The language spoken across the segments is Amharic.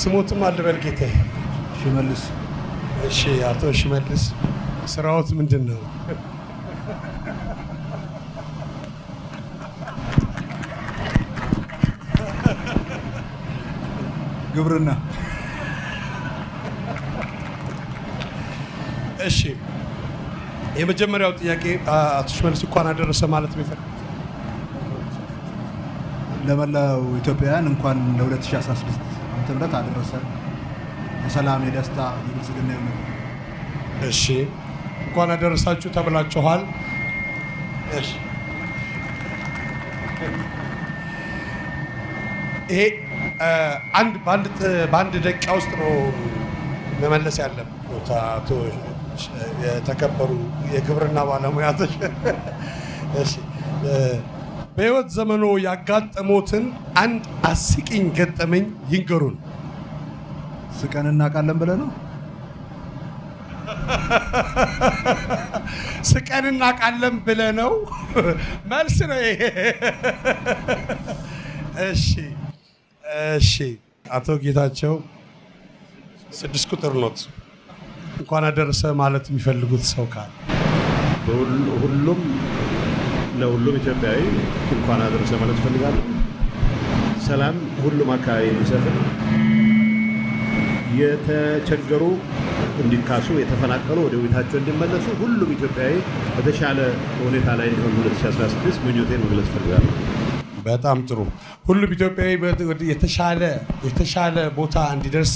ስሞትም አልበል ጌታዬ። ሽመልስ። እሺ አቶ ሽመልስ ስራዎት ምንድነው? ግብርና። እሺ የመጀመሪያው ጥያቄ አቶ ሽመልስ እንኳን አደረሰ ማለት ነው። ለመላው ኢትዮጵያውያን እንኳን ለ2016 ዓመተ አደረሰ። የሰላም፣ የደስታ፣ የብልጽግና ይሁን። እሺ እንኳን አደረሳችሁ ተብላችኋል። እሺ ይሄ በአንድ ደቂቃ ውስጥ ነው መመለስ ያለብን። አቶ የተከበሩ የግብርና ባለሙያቶች እሺ በህይወት ዘመኖ ያጋጠሙትን አንድ አስቂኝ ገጠመኝ ይንገሩን። ስቀን እናውቃለን ብለህ ነው? ስቀን እናውቃለን ብለህ ነው መልስ ነው ይሄ። እሺ አቶ ጌታቸው 6 ቁጥር ኖት እንኳን አደረሰ ማለት የሚፈልጉት ሰው ካለ? ለሁሉም ኢትዮጵያዊ እንኳን አደረሰ ማለት እፈልጋለሁ። ሰላም ሁሉም አካባቢ እንዲሰፍን፣ የተቸገሩ እንዲካሱ፣ የተፈናቀሉ ወደ ቤታቸው እንዲመለሱ ሁሉም ኢትዮጵያዊ በተሻለ ሁኔታ ላይ እንዲሆን 2016 ምኞቴን መግለጽ እፈልጋለሁ። በጣም ጥሩ። ሁሉም ኢትዮጵያዊ የተሻለ ቦታ እንዲደርስ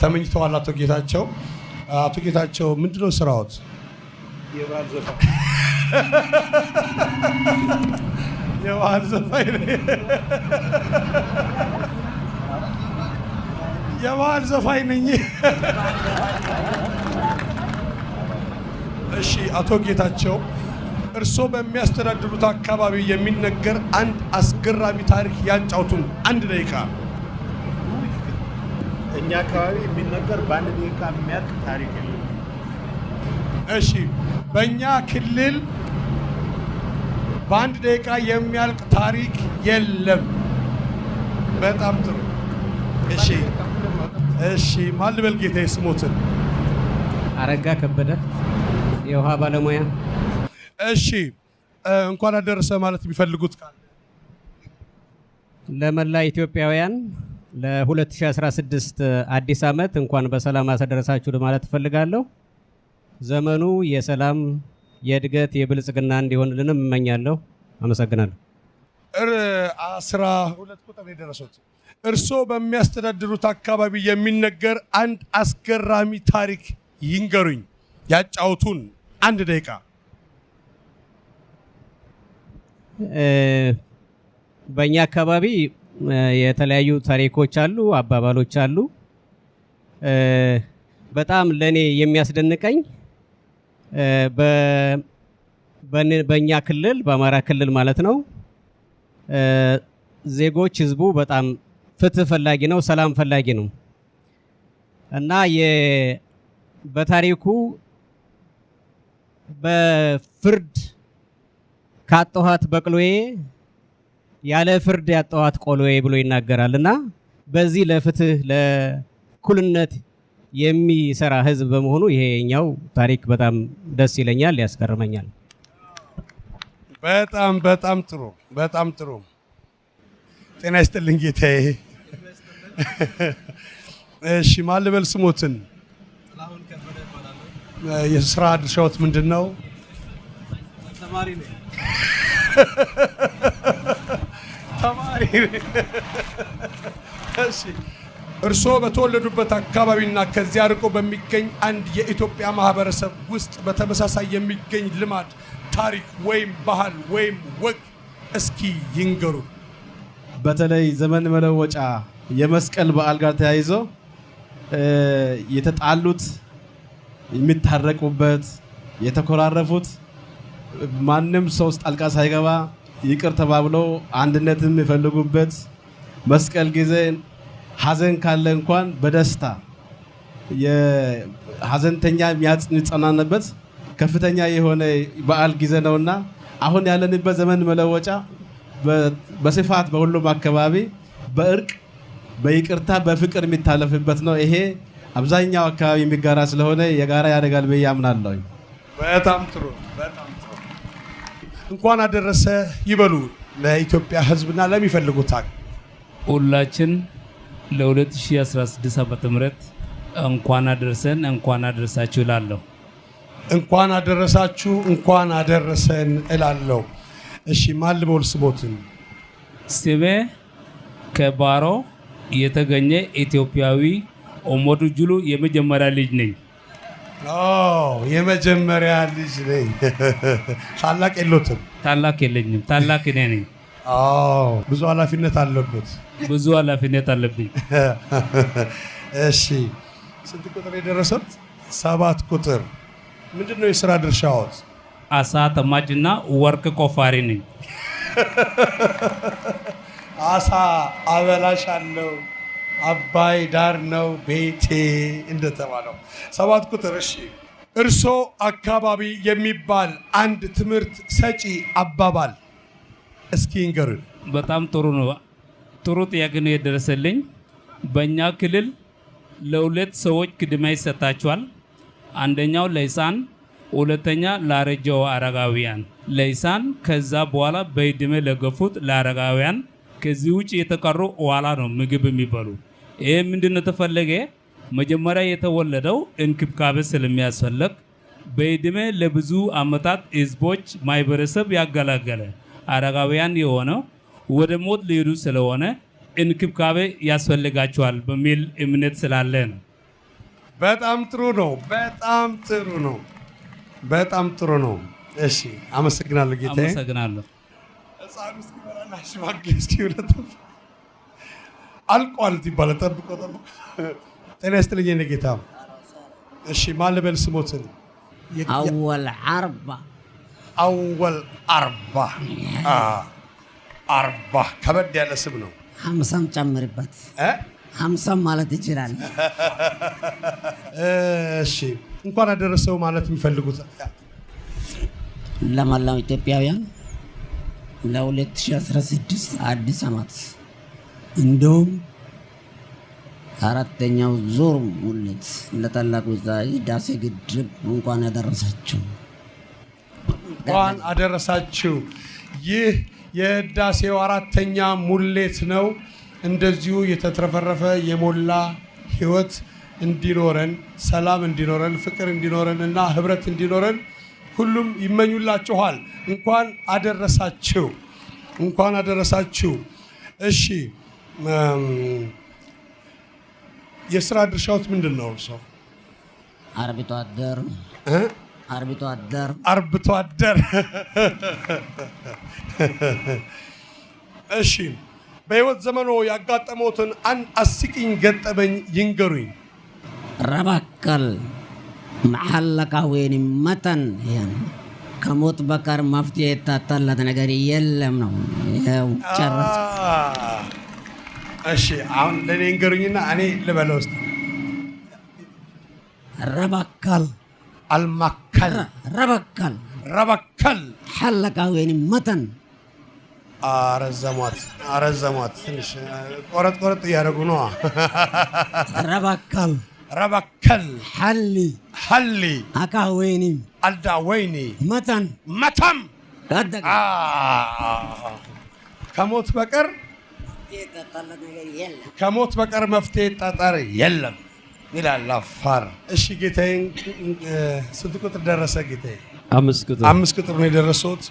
ተመኝተዋል አቶ ጌታቸው። አቶ ጌታቸው ምንድነው ስራዎት? የባህል ዘፈን የባህል ዘፋኝ ነኝ። እሺ አቶ ጌታቸው እርስዎ በሚያስተዳድሩት አካባቢ የሚነገር አንድ አስገራሚ ታሪክ ያጫውቱን። 1 ደቂቃ። እኛ አካባቢ የሚነገር በ1 ደቂቃ የሚያልቅ ታሪክ የለም። እሺ በእኛ ክልል በ1 ደቂቃ የሚያልቅ ታሪክ የለም። በጣም ጥሩ። እሺ ማን ልበል ጌታዬ ስሞትን? አረጋ ከበደ የውሃ ባለሙያ። እሺ እንኳን አደረሰ ማለት የሚፈልጉት ካለ? ለመላ ኢትዮጵያውያን ለ2016 አዲስ ዓመት እንኳን በሰላም አደረሳችሁ ለማለት እፈልጋለሁ። ዘመኑ የሰላም፣ የእድገት፣ የብልጽግና እንዲሆንልንም እመኛለሁ። አመሰግናለሁ። 12 ቁጥር የደረሱት እርስዎ በሚያስተዳድሩት አካባቢ የሚነገር አንድ አስገራሚ ታሪክ ይንገሩኝ፣ ያጫውቱን። 1 ደቂቃ። በእኛ አካባቢ የተለያዩ ታሪኮች አሉ፣ አባባሎች አሉ። በጣም ለኔ የሚያስደንቀኝ በእኛ ክልል በአማራ ክልል ማለት ነው ዜጎች ህዝቡ በጣም ፍትህ ፈላጊ ነው፣ ሰላም ፈላጊ ነው እና በታሪኩ በፍርድ ካጠኋት በቅሎዬ ያለ ፍርድ ያጠኋት ቆሎዬ ብሎ ይናገራልና በዚህ ለፍትህ ለእኩልነት የሚሰራ ህዝብ በመሆኑ ይሄኛው ታሪክ በጣም ደስ ይለኛል፣ ያስገርመኛል። በጣም ጥሩ፣ በጣም ጥሩ። ጤና ይስጥልኝ ጌታዬ። እሺ ማን ልበል ስሞትን? የስራ ድርሻዎት ምንድነው? ተማሪ ነኝ። ተማሪ። እሺ እርስዎ በተወለዱበት አካባቢና ከዚያ ርቆ በሚገኝ አንድ የኢትዮጵያ ማህበረሰብ ውስጥ በተመሳሳይ የሚገኝ ልማድ፣ ታሪክ ወይም ባህል ወይም ወግ እስኪ ይንገሩ። በተለይ ዘመን መለወጫ የመስቀል በዓል ጋር ተያይዞ የተጣሉት የሚታረቁበት፣ የተኮራረፉት ማንም ሰው ጣልቃ ሳይገባ ይቅር ተባብለው አንድነትን የሚፈልጉበት፣ መስቀል ጊዜ ሀዘን ካለ እንኳን በደስታ የሀዘንተኛ የሚያጽናናበት ከፍተኛ የሆነ በዓል ጊዜ ነውና አሁን ያለንበት ዘመን መለወጫ በስፋት በሁሉም አካባቢ በእርቅ በይቅርታ በፍቅር የሚታለፍበት ነው። ይሄ አብዛኛው አካባቢ የሚጋራ ስለሆነ የጋራ ያደጋል ብዬ አምናለሁ። በጣም ጥሩ በጣም ጥሩ። እንኳን አደረሰ ይበሉ ለኢትዮጵያ ሕዝብና ለሚፈልጉት ሁላችን ለ2016 ዓመተ ምህረት እንኳን አደረሰን እንኳን አደረሳችሁ እላለሁ። እንኳን አደረሳችሁ እንኳን አደረሰን እላለሁ። እሺ ማን ልበል ስሞትን? ስሜ ከባሮ የተገኘ ኢትዮጵያዊ ኦሞዱ ጁሉ የመጀመሪያ ልጅ ነኝ። የመጀመሪያ ልጅ ነኝ። ታላቅ የሎትም? ታላቅ የለኝም። ታላቅ እኔ ነኝ። ብዙ ኃላፊነት አለበት። ብዙ ኃላፊነት አለብኝ። እሺ ስንት ቁጥር የደረሰት? 7 ቁጥር። ምንድነው የሥራ ድርሻዎት? አሳ ተማጅና ወርቅ ቆፋሪ ነኝ። አሳ አበላሻለሁ አባይ ዳር ነው ቤቴ እንደተባለው 7 ቁጥር። እሺ እርሶ አካባቢ የሚባል አንድ ትምህርት ሰጪ አባባል እስኪ ንገሩን። በጣም ጥሩ ነው። ጥሩ ጥያቄ ነው የደረሰልኝ። በእኛ ክልል ለሁለት ሰዎች ቅድሚያ ይሰጣቸዋል። አንደኛው ለሕፃን፣ ሁለተኛ ላረጀው አረጋውያን። ለሕፃን ከዛ በኋላ በዕድሜ ለገፉት ለአረጋውያን። ከዚህ ውጭ የተቀሩ ኋላ ነው ምግብ የሚበሉ። ይሄ ምንድነው ተፈለገ? መጀመሪያ የተወለደው እንክብካቤ ስለሚያስፈልግ በዕድሜ ለብዙ ዓመታት ህዝቦች ማህበረሰብ ያገለገለ አረጋውያን የሆነው ወደ ሞት ሊሄዱ ስለሆነ እንክብካቤ ያስፈልጋቸዋል በሚል እምነት ስላለ ነው። በጣም ጥሩ ነው። በጣም ጥሩ ነው። በጣም ጥሩ ነው። እሺ አመሰግናለሁ ጌታዬ። አመሰግናለሁ። ሕፃኑ እስኪበላና ሽማግሌ እስኪውለት አልቋል ይባላል። ጠብቆ ጤና ይስጥልኝ የእኔ ጌታ። እሺ ማን ልበል ስሞትን? አወል አርባ። አወል አርባ። አርባ ከበድ ያለ ስም ነው። 50 ጨምርበት። 50 ማለት ይችላል። እሺ እንኳን አደረሰው ማለት የሚፈልጉት ለመላው ኢትዮጵያውያን ለ2016 አዲስ ዓመት እንዲሁም 4ኛው ዙር ሙሌት ለታላቁ ህዳሴ ግድብ እንኳን ያደረሳችሁ። እንኳን አደረሳችሁ። ይህ የህዳሴው 4ኛ ሙሌት ነው። እንደዚሁ የተትረፈረፈ የሞላ ህይወት እንዲኖረን፣ ሰላም እንዲኖረን፣ ፍቅር እንዲኖረን እና ህብረት እንዲኖረን ሁሉም ይመኙላችኋል። እንኳን አደረሳችሁ። እንኳን አደረሳችሁ። እሺ የሥራ ድርሻዎት ምንድን ነው? እርሶ አርብቶ አደር አርብቶ አደር። እሺ በህይወት ዘመኖ ያጋጠመዎትን አንድ አስቂኝ ገጠመኝ ይንገሩኝ። ረባከል መሐለቃ ወይን መተን ከሞት በቀር መፍትሄ የታጣለት ነገር የለም ነው። ይኸው ጨረስ። እሺ አሁን ለኔ እንገሩኝና እኔ ልበለው ውስጥ ረባከል አልማከል ረባከል ሐለቃ ወይን መተን አረዘሟት ትንሽ ቆረጥ እያደረጉ ነው። ረባከል ሐሊ አካወይኒ አልዳወይኒ መተም ከሞት በቀር መፍትሄ ጠጠር የለም ይላል አፋር። እሺ ጌታዬ ስንት ቁጥር ደረሰ ጌታዬ? 5 ቁጥር ነው የደረሱት።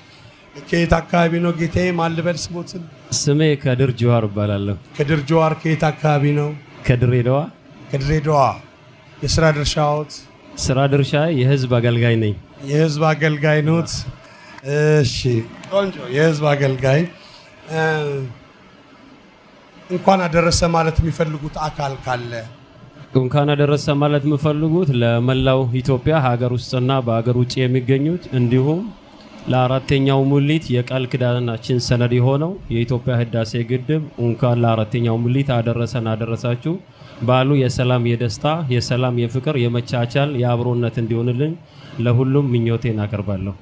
ከየት አካባቢ ነው ጌታዬ? ማን ልበል ስሞትን? ስሜ ከድር ጀዋር እባላለሁ። ከድር ጀዋር ከየት አካባቢ ነው? ከድሬዳዋ። ከድሬዳዋ። የሥራ ድርሻዎት? ስራ ድርሻ የህዝብ አገልጋይ ነኝ። የህዝብ አገልጋይ ኖት? እሺ ቆንጆ። የህዝብ አገልጋይ። እንኳን አደረሰ ማለት የሚፈልጉት አካል ካለ? እንኳን አደረሰ ማለት የሚፈልጉት ለመላው ኢትዮጵያ ሀገር ውስጥና በሀገር ውጭ የሚገኙት እንዲሁም ለአራተኛው ሙሊት የቃል ኪዳናችን ሰነድ የሆነው የኢትዮጵያ ህዳሴ ግድብ እንኳን ለአራተኛው ሙሊት አደረሳችሁ። በዓሉ የሰላም፣ የደስታ፣ የሰላም፣ የፍቅር፣ የመቻቻል፣ የአብሮነት እንዲሆንልን ለሁሉም ምኞቴን አቀርባለሁ።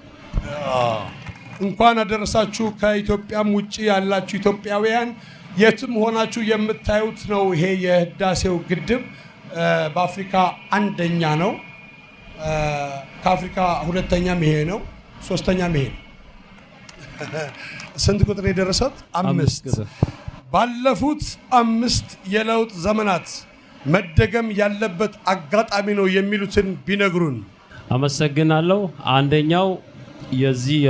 እንኳን አደረሳችሁ። ከኢትዮጵያም ውጭ ያላችሁ ኢትዮጵያውያን የትም ሆናችሁ የምታዩት ነው። ይሄ የህዳሴው ግድብ በአፍሪካ አንደኛ ነው። ከአፍሪካ ሁለተኛም ይሄ ነው። ሶስተኛም ይሄ ነው። ስንት ቁጥር የደረሰት? 5። ባለፉት 5 የለውጥ ዘመናት መደገም ያለበት አጋጣሚ ነው የሚሉትን ቢነግሩን። አመሰግናለሁ። አንደኛው የዚህ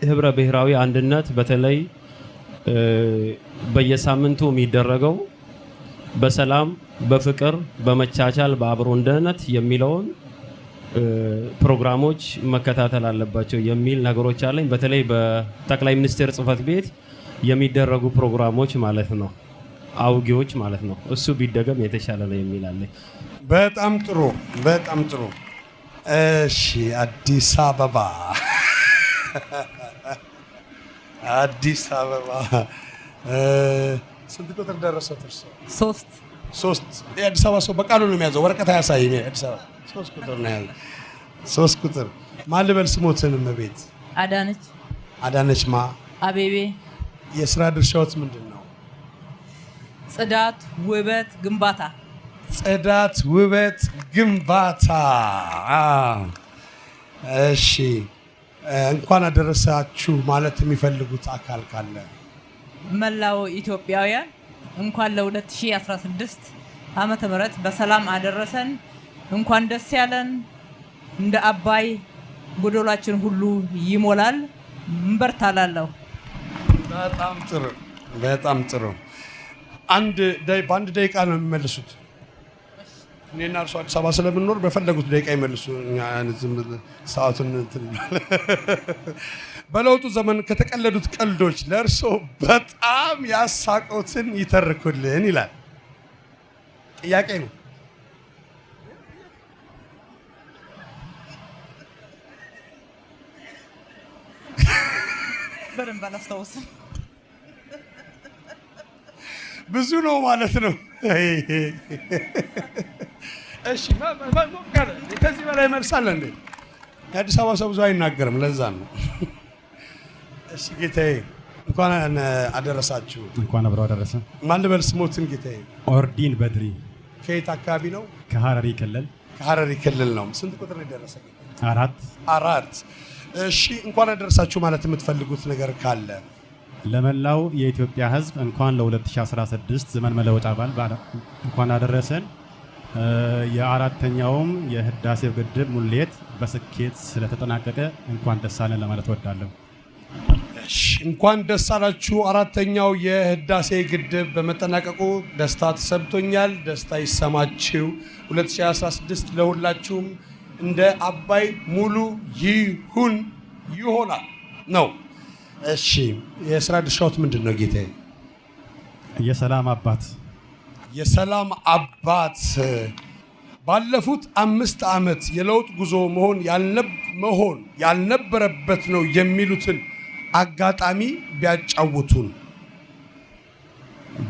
ህብረ ብሔራዊ አንድነት በተለይ በየሳምንቱ የሚደረገው በሰላም በፍቅር በመቻቻል በአብሮነት የሚለውን ፕሮግራሞች መከታተል አለባቸው የሚል ነገሮች አለኝ። በተለይ በጠቅላይ ሚኒስቴር ጽህፈት ቤት የሚደረጉ ፕሮግራሞች ማለት ነው፣ አውጊዎች ማለት ነው። እሱ ቢደገም የተሻለ ነው የሚል አለኝ። በጣም ጥሩ፣ በጣም ጥሩ። እሺ፣ አዲስ አበባ አዲስ አበባ ስንት ቁጥር ደረሰ? 3 የአዲስ አበባ ሰው በቃሉ ነው የሚያዘው፣ ወረቀት አያሳይም። አዲስ አበባ 3 ቁጥር ነው ያዘው። 3 ቁጥር ማን ልበል ስሞትን? እመቤት አዳነች ማ አቤቤ። የስራ ድርሻዎት ምንድን ነው? ጽዳት፣ ውበት፣ ግንባታ። ጽዳት፣ ውበት፣ ግንባታ። እሺ፣ እንኳን አደረሳችሁ ማለት የሚፈልጉት አካል ካለ? መላው ኢትዮጵያውያን እንኳን ለ2016 ዓመተ ምህረት በሰላም አደረሰን። እንኳን ደስ ያለን። እንደ አባይ ጎዶላችን ሁሉ ይሞላል። እንበርታላለሁ። በጣም ጥሩ፣ በጣም ጥሩ። በአንድ ደቂቃ ነው የሚመልሱት። እኔና እርሱ አዲስ አበባ ስለምንኖር በፈለጉት ደቂቃ ይመልሱ። ሰዓቱን በለውጡ ዘመን ከተቀለዱት ቀልዶች ለእርሶ በጣም ያሳቆትን ይተርኩልን ይላል። ጥያቄ ነው። በደንብ አላስታውስም። ብዙ ነው ማለት ነው። እሺ፣ ከዚህ በላይ መልሳለ እንዴ? የአዲስ አበባ ሰው ብዙ አይናገርም፣ ለዛ ነው። እሺ ጌታዬ፣ እንኳን አደረሳችሁ። እንኳን አብረው አደረሰ። ማን ልበል ስሞትን? ጌታዬ ኦርዲን በድሪ። ከየት አካባቢ ነው? ከሐረሪ ክልል። ከሐረሪ ክልል ነው። ስንት ቁጥር ነው የደረሰ? 4። እሺ፣ እንኳን አደረሳችሁ ማለት የምትፈልጉት ነገር ካለ? ለመላው የኢትዮጵያ ሕዝብ እንኳን ለ2016 ዘመን መለወጫ በዓል እንኳን አደረሰን። የአራተኛውም የህዳሴው ግድብ ሙሌት በስኬት ስለተጠናቀቀ እንኳን ደስ አለን ለማለት እወዳለሁ። እሺ፣ እንኳን ደስ አላችሁ። አራተኛው የህዳሴ ግድብ በመጠናቀቁ ደስታ ተሰምቶኛል። ደስታ ይሰማችሁ። 2016 ለሁላችሁም እንደ አባይ ሙሉ ይሆናል ነው። እሺ፣ የስራ ድርሻዎት ምንድን ነው ጌታዬ? የሰላም አባት። የሰላም አባት። ባለፉት 5 ዓመት የለውጥ ጉዞ መሆን ያልነበረበት ነው የሚሉትን አጋጣሚ ቢያጫውቱን።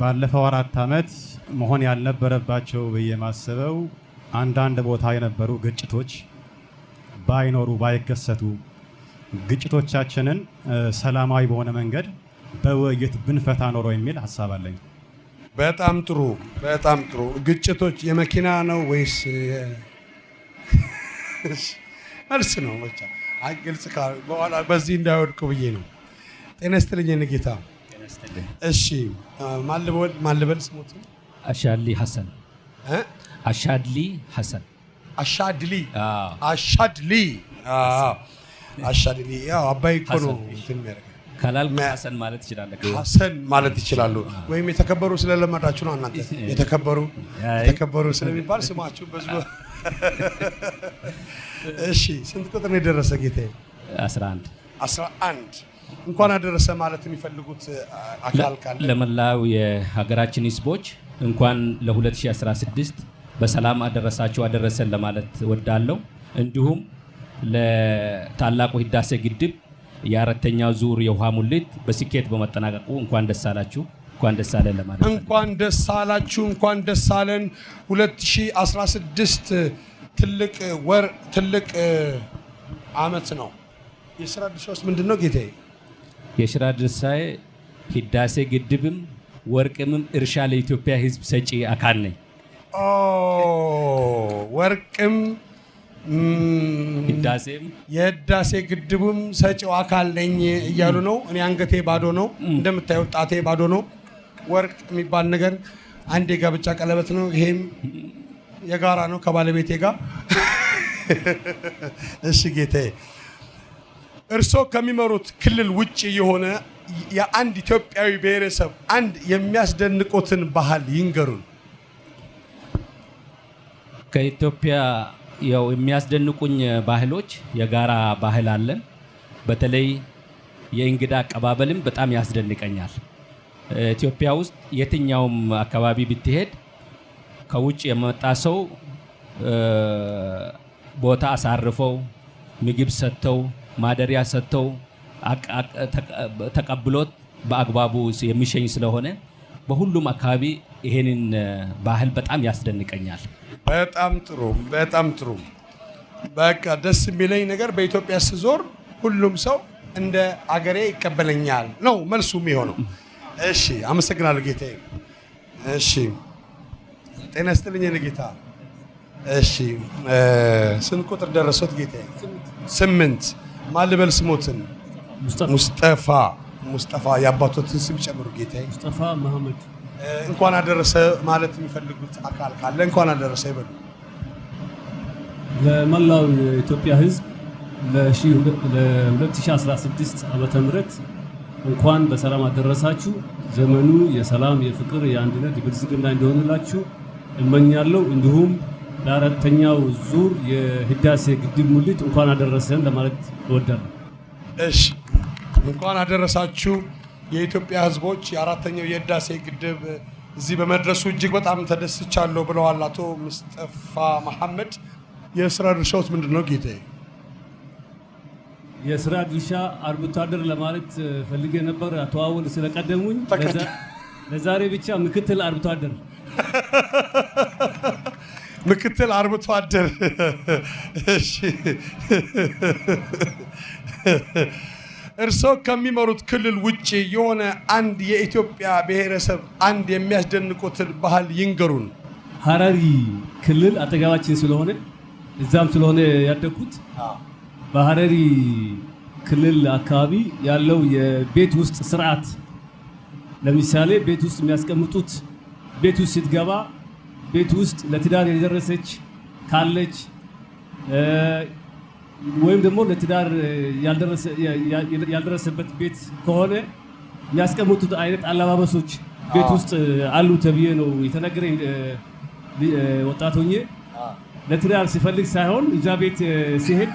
ባለፈው 4 ዓመት መሆን ያልነበረባቸው ብዬ ማስበው አንዳንድ ቦታ የነበሩ ግጭቶች ባይከሰቱ ግጭቶቻችንን ሰላማዊ በሆነ መንገድ በውይይት ብንፈታ ኖሮ የሚል ሀሳብ አለኝ። በጣም ጥሩ፣ በጣም ጥሩ። ግጭቶች የመኪና ነው ወይስ መልስ ነው? ብቻ ግልጽ በኋላ በዚህ እንዳይወድቁ ብዬ ነው። ጤና ይስጥልኝ ጌታ። እሺ፣ ማን ልበል ስሞት? አሻድሊ ሐሰን። አሻድሊ ሐሰን። አሻድሊ ያው አባይ እኮ ነው እንትን የሚያደርገው። ካላልኩ ሐሰን ማለት ይችላል። ሐሰን ማለት ይችላሉ። ወይም የተከበሩ ስለለመዳችሁ ነው እናንተ። የተከበሩ ስለሚባል ስማችሁ በዙ። እሺ፣ ስንት ቁጥር ነው የደረሰ ጌታዬ? 11። እንኳን አደረሰ ማለት የሚፈልጉት አካል ካለ? ለመላው የሀገራችን ህዝቦች እንኳን ለ2016 በሰላም አደረሳችሁ አደረሰን ለማለት ወዳለው። እንዲሁም ለታላቁ ህዳሴ ግድብ የአራተኛው ዙር የውሃ ሙሌት በስኬት በመጠናቀቁ እንኳን ደስ አላችሁ፣ እንኳን ደስ አለን ለማለት። እንኳን ደስ አላችሁ፣ እንኳን ደስ አለን። 2016 ትልቅ ወር፣ ትልቅ አመት ነው። የስራ ድርሻውስ ምንድን ነው ጌታዬ? የስራ ድርሻዬ ህዳሴ ግድብም ወርቅምም እርሻ ለኢትዮጵያ ሕዝብ ሰጪ አካል ነኝ። ወርቅም ህዳሴም የህዳሴ ግድቡም ሰጪው አካል ነኝ እያሉ ነው። እኔ አንገቴ ባዶ ነው፣ እንደምታዩት ጣቴ ባዶ ነው። ወርቅ የሚባል ነገር አንድ የጋብቻ ቀለበት ነው። ይሄም የጋራ ነው ከባለቤቴ ጋር። እሺ ጌታዬ፣ እርሶ ከሚመሩት ክልል ውጪ የሆነ የአንድ ኢትዮጵያዊ ብሔረሰብ አንድ የሚያስደንቁትን ባህል ይንገሩን። ከኢትዮጵያ ያው የሚያስደንቁኝ ባህሎች የጋራ ባህል አለን። በተለይ የእንግዳ አቀባበልም በጣም ያስደንቀኛል። ኢትዮጵያ ውስጥ የትኛውም አካባቢ ብትሄድ ከውጭ የመጣ ሰው ቦታ አሳርፈው ምግብ ሰጥተው ማደሪያ ሰጥተው ተቀብሎት በአግባቡ የሚሸኝ ስለሆነ በሁሉም አካባቢ ይሄንን ባህል በጣም ያስደንቀኛል። በጣም ጥሩ፣ በጣም ጥሩ። በቃ ደስ የሚለኝ ነገር በኢትዮጵያ ስዞር ሁሉም ሰው እንደ አገሬ ይቀበለኛል ነው መልሱ የሚሆነው። እሺ፣ አመሰግናለሁ ጌታዬ። እሺ፣ ጤና ይስጥልኝ ጌታ። እሺ፣ ስንት ቁጥር ደረሶት ጌታዬ? 8 ማን ልበል ስሞትን? ሙስጠፋ የአባቶትን ስም ጨምሩ ጌታዬ። ሙስጠፋ መሐመድ። እንኳን አደረሰ ማለት የሚፈልጉት አካል ካለ እንኳን አደረሰ ይበሉ። ለመላው የኢትዮጵያ ሕዝብ ለ2016 ዓመተ ምህረት እንኳን በሰላም አደረሳችሁ። ዘመኑ የሰላም፣ የፍቅር፣ የአንድነት፣ የብልጽግና እንዲሆንላችሁ እመኛለሁ። እንዲሁም ለአራተኛው ዙር የህዳሴ ግድብ ሙሊት እንኳን አደረሰን ለማለት እወዳለሁ። እሺ፣ እንኳን አደረሳችሁ የኢትዮጵያ ህዝቦች። የአራተኛው የህዳሴ ግድብ እዚህ በመድረሱ እጅግ በጣም ተደስቻለሁ ብለዋል አቶ ሙስጠፋ መሐመድ። የስራ ድርሻዎት ምንድን ነው ጌታዬ? የስራ ድርሻ አርብቶ አደር ለማለት ፈልጌ ነበር። አቶ አወል ስለቀደሙኝ ለዛሬ ብቻ ምክትል አርብቶ አደር ምክትል አርብቶ አደር። እሺ፣ እርስዎ ከሚመሩት ክልል ውጪ የሆነ አንድ የኢትዮጵያ ብሔረሰብ አንድ የሚያስደንቁትን ባህል ይንገሩን። ሀረሪ ክልል አጠገባችን ስለሆነ እዛም ስለሆነ ያደግኩት በሀረሪ ክልል አካባቢ ያለው የቤት ውስጥ ስርዓት፣ ለምሳሌ ቤት ውስጥ የሚያስቀምጡት ቤት ውስጥ ስትገባ ቤት ውስጥ ለትዳር የደረሰች ካለች ወይም ደግሞ ለትዳር ያልደረሰበት ቤት ከሆነ የሚያስቀምጡት አይነት አለባበሶች ቤት ውስጥ አሉ ተብዬ ነው የተነገረኝ። ወጣት ሆኜ ለትዳር ሲፈልግ ሳይሆን እዛ ቤት ሲሄድ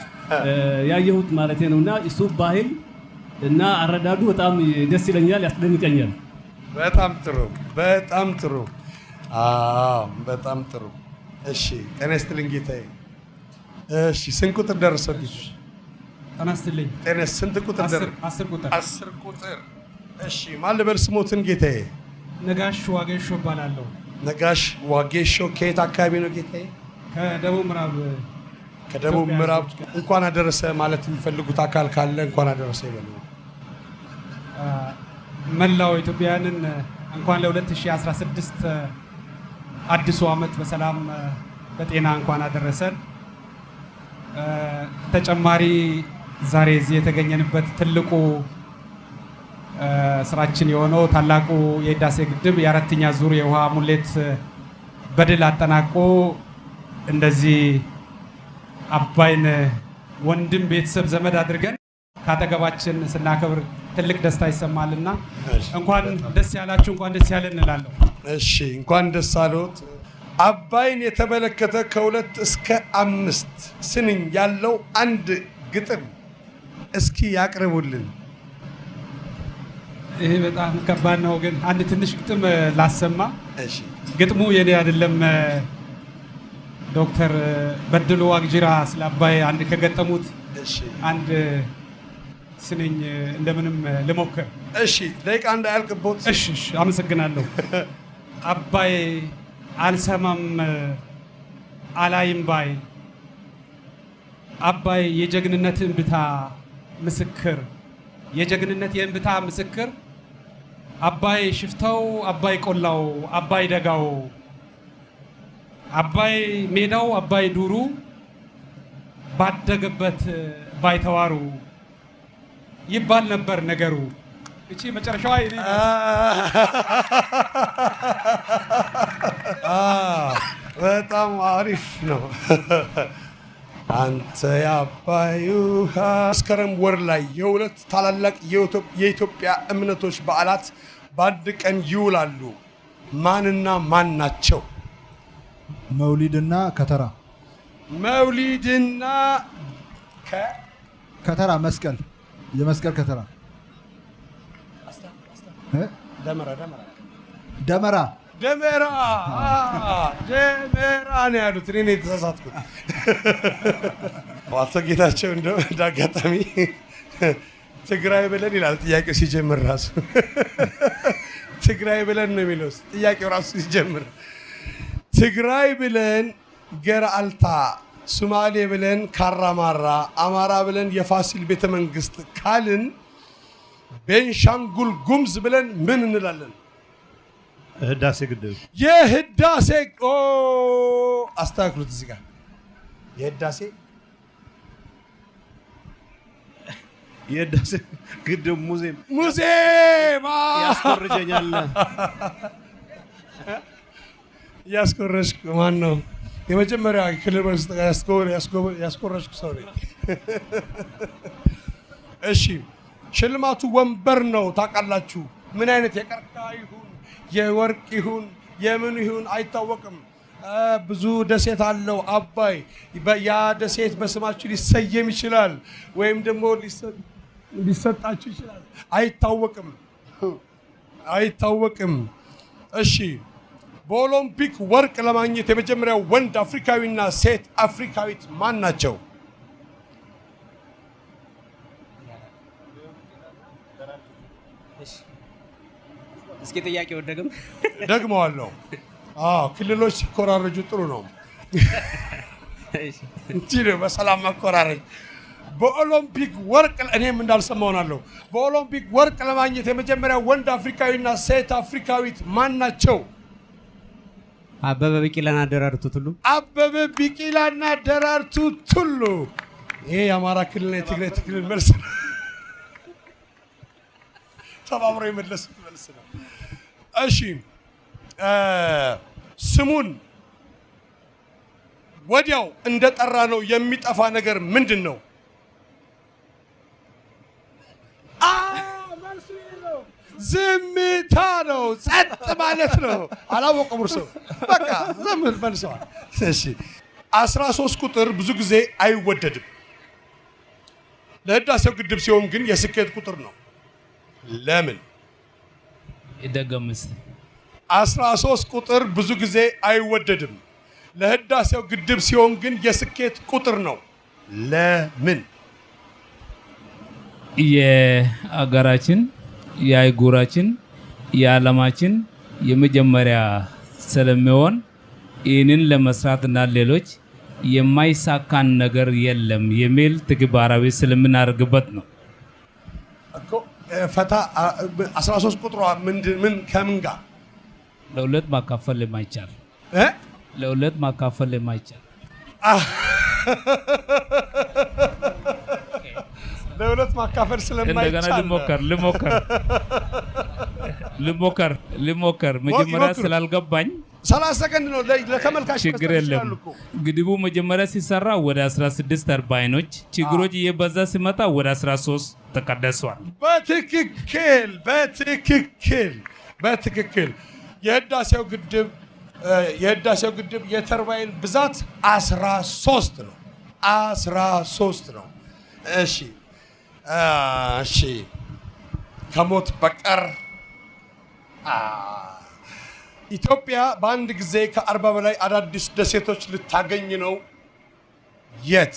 ያየሁት ማለት ነውና እሱ ባህል እና አረዳዱ በጣም ደስ ይለኛል፣ ያስደንቀኛል። በጣም ጥሩ፣ በጣም ጥሩ። በጣም ጥሩ። እሺ፣ ጤና ይስጥልኝ ጌታዬ። እሺ፣ ስንት ቁጥር ደረሰው? ጤና ይስጥልኝ። ጤና ስንት ቁጥር ደረሰው? 10 ቁጥር። 10 ቁጥር። እሺ፣ ማን ልበል ስሞትን ጌታዬ? ነጋሽ ዋጌሾ እባላለሁ። ነጋሽ ዋጌሾ። ከየት አካባቢ ነው ጌታዬ? ከደቡብ ምዕራብ። ከደቡብ ምዕራብ። እንኳን አደረሰ ማለት የሚፈልጉት አካል ካለ እንኳን አደረሰ ይበሉ። መላው ኢትዮጵያውያንን እንኳን ለ2016 አዲሱ ዓመት በሰላም በጤና እንኳን አደረሰን። ተጨማሪ ዛሬ እዚህ የተገኘንበት ትልቁ ስራችን የሆነው ታላቁ የህዳሴ ግድብ የአራተኛ ዙር የውሃ ሙሌት በድል አጠናቆ እንደዚህ አባይን ወንድም ቤተሰብ ዘመድ አድርገን ካጠገባችን ስናከብር ትልቅ ደስታ ይሰማልና እንኳን ደስ ያላችሁ፣ እንኳን ደስ ያለን እንላለሁ። እሺ፣ እንኳን ደስ አለዎት። አባይን የተመለከተ ከ2 እስከ 5 ስንኝ ያለው አንድ ግጥም እስኪ ያቅርቡልን። ይሄ በጣም ከባድ ነው፣ ግን አንድ ትንሽ ግጥም ላሰማ። እሺ፣ ግጥሙ የኔ አይደለም። ዶክተር በድሉ ዋቅጅራ ስለ አባይ አንድ ከገጠሙት አንድ ስንኝ እንደምንም ልሞክር። እሺ፣ ደቂቃ እንዳያልቅቦት። እሺ፣ አመሰግናለሁ። አባይ አልሰማም አላይም ባይ፣ አባይ የጀግንነት እንብታ ምስክር፣ የጀግንነት የእንብታ ምስክር፣ አባይ ሽፍታው፣ አባይ ቆላው፣ አባይ ደጋው፣ አባይ ሜዳው፣ አባይ ዱሩ ባደገበት ባይተዋሩ ይባል ነበር ነገሩ። እቺ መጨረሻዋ ይኔ በጣም አሪፍ ነው። አንተ የአባይ ውሃ። መስከረም ወር ላይ የሁለት ታላላቅ የኢትዮጵያ እምነቶች በዓላት በአንድ ቀን ይውላሉ። ማንና ማን ናቸው? መውሊድና ከተራ። መውሊድና ከተራ መስቀል፣ የመስቀል ከተራ። ደመራ ደመራ ደመራ ነው ያሉት። እኔ የተሳሳትኩት። አቶ ጌታቸው እንዳጋጣሚ ትግራይ ብለን ይላል ጥያቄው ሲጀምር ራሱ ትግራይ ብለን ነው የሚለው ጥያቄው ራሱ ሲጀምር። ትግራይ ብለን ገርአልታ፣ ሶማሌ ብለን ካራማራ፣ አማራ ብለን የፋሲል ቤተመንግስት ካልን ቤንሻንጉል ጉምዝ ብለን ምን እንላለን? ህዳሴ ግድብ። የህዳሴ አስተካክሉት እዚህ ጋር የህዳሴ ግድብ ሙዚየም ያስኮርጀኛል። ያስኮረሽኩ ማን ነው? የመጀመሪያ ክልል ውስጥ ያስኮረሽኩ ሰው ነኝ። እሺ ሽልማቱ ወንበር ነው። ታውቃላችሁ ምን አይነት የቀርከሃ ይሁን የወርቅ ይሁን የምን ይሁን አይታወቅም። ብዙ ደሴት አለው አባይ። ያ ደሴት በስማችሁ ሊሰየም ይችላል ወይም ደግሞ ሊሰጣችሁ ይችላል። አይታወቅም። እሺ በኦሎምፒክ ወርቅ ለማግኘት የመጀመሪያው ወንድ አፍሪካዊና ሴት አፍሪካዊት ማን ናቸው? እስኪ ጥያቄው ደግመዋለሁ። ክልሎች ሲኮራረጁ ጥሩ ነው እንጂ በሰላም መኮራረጅ። በኦሎምፒክ ወርቅ እኔም እንዳልሰማውናለሁ። በኦሎምፒክ ወርቅ ለማግኘት የመጀመሪያው ወንድ አፍሪካዊና ሴት አፍሪካዊት ማን ናቸው? አበበ ቢቂላና ደራርቱ ቱሉ። አበበ ቢቂላና ደራርቱ ቱሉ። ይሄ የአማራ ክልልና የትግራይ ክልል መልስ ነው። ተባብሮ የመለሱት መልስ ነው። እሺ ስሙን ወዲያው እንደጠራ ነው የሚጠፋ ነገር ምንድን ነው? ዝምታ ነው። ጸጥ ማለት ነው። አላወቀም እርሶ በቃ ዝም መልሰዋል። እሺ 13 ቁጥር ብዙ ጊዜ አይወደድም። ለህዳሴው ግድብ ሲሆን ግን የስኬት ቁጥር ነው። ለምን? ይደገምስ 13 ቁጥር ብዙ ጊዜ አይወደድም። ለህዳሴው ግድብ ሲሆን ግን የስኬት ቁጥር ነው። ለምን? የአገራችን የአህጉራችን የዓለማችን የመጀመሪያ ስለሚሆን ይህንን ለመስራትና ሌሎች የማይሳካን ነገር የለም የሚል ተግባራዊ ስለምናደርግበት ነው። ፈታ 13 ቁጥሯ ምን ከምን ጋር ለሁለት ማካፈል የማይቻል ለሁለት ማካፈል የማይቻል ለሁለት ማካፈል ስለማይቻል እንደገና ልሞከር መጀመሪያ ስላልገባኝ 30 ሰከንድ ነው ለተመልካች። ችግር የለም። ግድቡ መጀመሪያ ሲሰራ ወደ 16 ተርባይኖች ችግሮች እየበዛ ሲመጣ ወደ 13 ተቀደሷል። በትክክል የህዳሴው ግድብ የተርባይን ብዛት 13 ነው። 13 ነው። እሺ ከሞት በቀር ኢትዮጵያ በአንድ ጊዜ ከ40 በላይ አዳዲስ ደሴቶች ልታገኝ ነው። የት?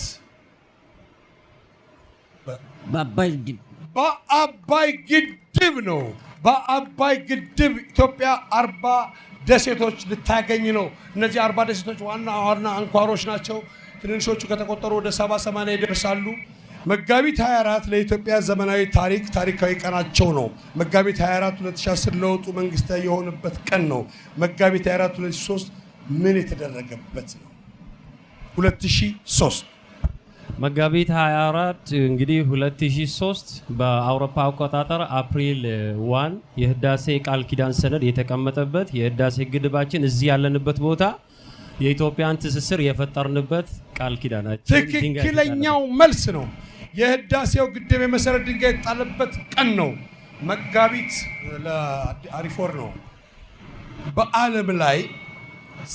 በአባይ ግድብ ነው። በአባይ ግድብ ኢትዮጵያ 40 ደሴቶች ልታገኝ ነው። እነዚህ 40 ደሴቶች ዋና ዋና አንኳሮች ናቸው። ትንንሾቹ ከተቆጠሩ ወደ 70-80 ይደርሳሉ። መጋቢት 24 ለኢትዮጵያ ዘመናዊ ታሪካዊ ቀናቸው ነው። መጋቢት 24 2010 ለውጡ መንግስታዊ የሆነበት ቀን ነው። መጋቢት 24 2003 ምን የተደረገበት ነው? 2003 መጋቢት 24 እንግዲህ 2003 በአውሮፓ አቆጣጠር አፕሪል 1 የህዳሴ ቃል ኪዳን ሰነድ የተቀመጠበት የህዳሴ ግድባችን እዚህ ያለንበት ቦታ የኢትዮጵያን ትስስር የፈጠርንበት ቃል ኪዳናችን ትክክለኛው መልስ ነው። የህዳሴው ግድብ የመሰረት ድንጋይ የተጣለበት ቀን ነው። መጋቢት ለአሪፎር ነው። በዓለም ላይ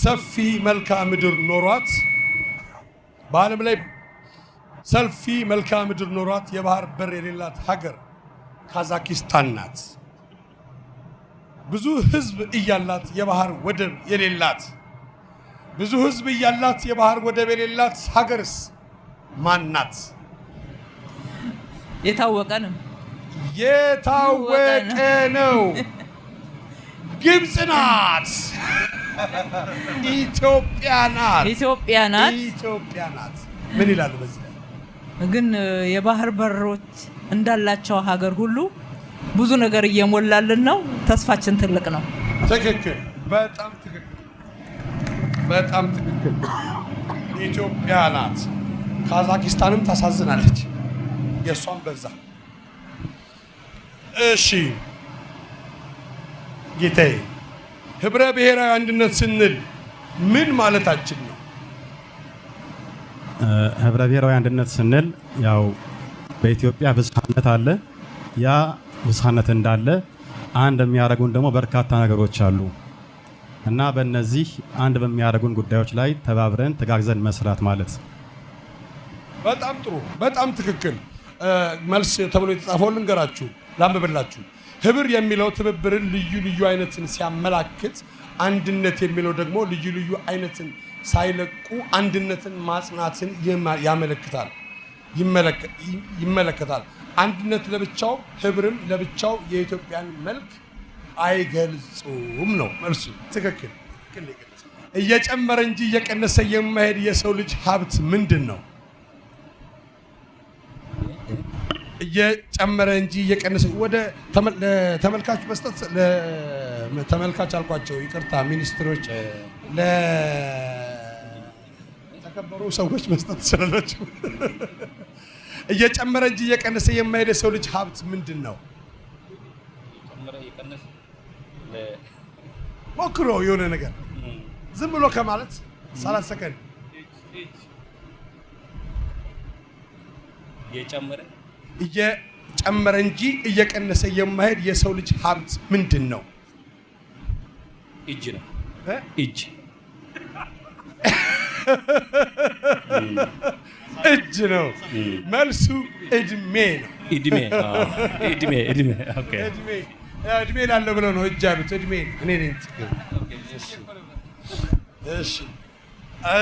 ሰፊ መልክዓ ምድር ኖሯት የባህር በር የሌላት ሀገር ካዛኪስታን ናት። ብዙ ህዝብ እያላት የባህር ወደብ የሌላት ሀገርስ ማን ናት? የታወቀ ነው። ግብጽ ናት። ኢትዮጵያ ናት። ምን ይላሉ በዚህ ላይ? ግን የባህር በሮች እንዳላቸው ሀገር ሁሉ ብዙ ነገር እየሞላልን ነው። ተስፋችን ትልቅ ነው። ትክክል። በጣም ትክክል። ኢትዮጵያ ናት። ካዛኪስታንም ታሳዝናለች። የሷን በዛ። እሺ ጌታዬ፣ ህብረ ብሔራዊ አንድነት ስንል ምን ማለታችን ነው? ህብረ ብሔራዊ አንድነት ስንል ያው በኢትዮጵያ ብዝሃነት አለ። ያ ብዝሃነት እንዳለ አንድ የሚያደርጉን ደግሞ በርካታ ነገሮች አሉ እና በእነዚህ አንድ በሚያደርጉን ጉዳዮች ላይ ተባብረን ተጋግዘን መስራት ማለት። በጣም ጥሩ፣ በጣም ትክክል። መልስ ተብሎ የተጻፈው ልንገራችሁ፣ ላንብብላችሁ። ህብር የሚለው ትብብርን፣ ልዩ አይነትን ሲያመላክት፣ አንድነት የሚለው ደግሞ ልዩ አይነትን ሳይለቁ አንድነትን ማጽናትን ይመለከታል። አንድነት ለብቻው ህብርም ለብቻው የኢትዮጵያን መልክ አይገልጹም ነው መልሱ። ትክክል። እየጨመረ እንጂ እየቀነሰ የማይሄድ የሰው ልጅ ሀብት ምንድን ነው? እየጨመረ እንጂ እየቀነሰ ወደ ተመልካች መስጠት ለተመልካች አልኳቸው፣ ይቅርታ ሚኒስትሮች፣ ለተከበሩ ሰዎች መስጠት ትችላላችሁ። እየጨመረ እንጂ እየቀነሰ የማይሄድ የሰው ልጅ ሀብት ምንድን ነው? ሞክሮ የሆነ ነገር ዝም ብሎ ከማለት 30 ሰከንድ። እየጨመረ እንጂ እየቀነሰ የማይሄድ የሰው ልጅ ሀብት ምንድን ነው? እጅ ነው። እጅ ነው መልሱ። እድሜ ነው። እድሜ ላለው ብለው ነው እጅ ያሉት። እድሜ እኔ ነኝ።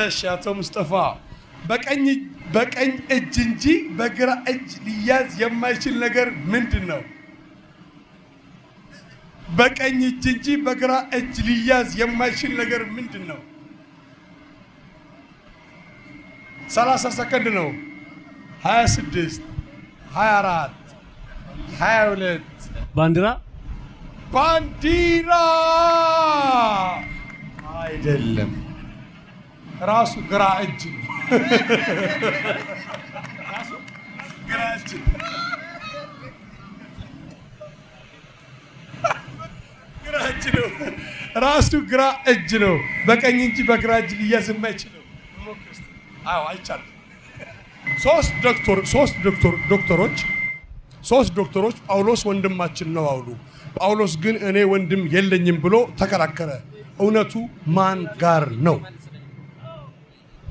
እሺ አቶ ሙስጠፋ፣ በቀኝ እጅ እንጂ በግራ እጅ ሊያዝ የማይችል ነገር ምንድን ነው? በቀኝ እጅ እንጂ በግራ እጅ ሊያዝ የማይችል ነገር ምንድን ነው? 30 ሰከንድ ነው። 26 24 22 ባንዲራ አይደለም፣ ራሱ ግራ እጅ ነው። ራሱ ግራ እጅ ነው። በቀኝ እንጂ በግራ እጅ ሊያዝ የማይችለው። አዎ አይቻልም። ሶስት ዶክተሮች ጳውሎስ ወንድማችን ነው አሉ። ጳውሎስ ግን እኔ ወንድም የለኝም ብሎ ተከራከረ። እውነቱ ማን ጋር ነው?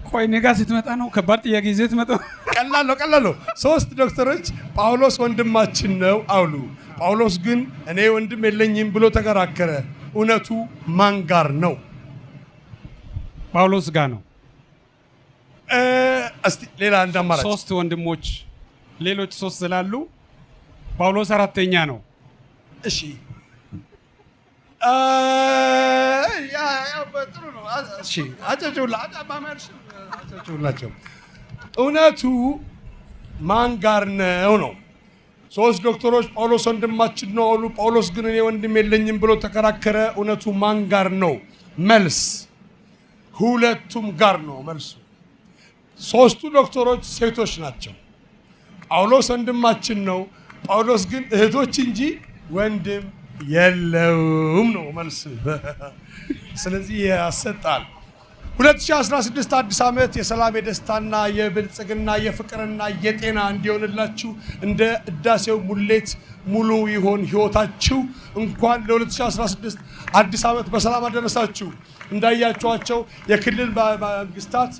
ቆይ እኔ ጋር ስትመጣ ነው ከባድ ጥያቄ ይዘህ ትመጣው። ቀላል ነው። 3 ዶክተሮች ጳውሎስ ወንድማችን ነው አሉ። ጳውሎስ ግን እኔ ወንድም የለኝም ብሎ ተከራከረ። እውነቱ ማን ጋር ነው? ጳውሎስ ጋር ነው። እስቲ ሌላ እንዳማራጭ 3 ወንድሞች ሌሎች 3 ስላሉ ጳውሎስ 4ኛ ነው። እሺ ጥሩ ነው። እሺ አጨብጭቡላቸው። እውነቱ ማን ጋር ነው? ሶስት ዶክተሮች ጳውሎስ ወንድማችን ነው አሉ። ጳውሎስ ግን እኔ ወንድም የለኝም ብሎ ተከራከረ። እውነቱ ማን ጋር ነው? መልስ ሁለቱም ጋር ነው መልሱ። ሶስቱ ዶክተሮች ሴቶች ናቸው። ጳውሎስ ወንድማችን ነው፣ ጳውሎስ ግን እህቶች እንጂ ወንድም የለውም ነው መልስ። ስለዚህ ያሰጣል። 2016 አዲስ ዓመት የሰላም የደስታና የብልጽግና የፍቅርና የጤና እንዲሆንላችሁ እንደ ህዳሴው ሙሌት ሙሉ ይሆን ህይወታችሁ። እንኳን ለ2016 አዲስ ዓመት በሰላም አደረሳችሁ። እንዳያችኋቸው የክልል መንግስታት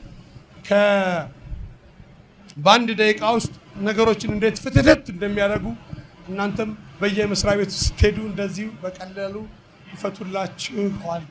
በአንድ ደቂቃ ውስጥ ነገሮችን እንዴት ፍትትት እንደሚያደርጉ እናንተም በየመስሪያ ቤቱ ስትሄዱ እንደዚሁ በቀላሉ ይፈቱላችኋል።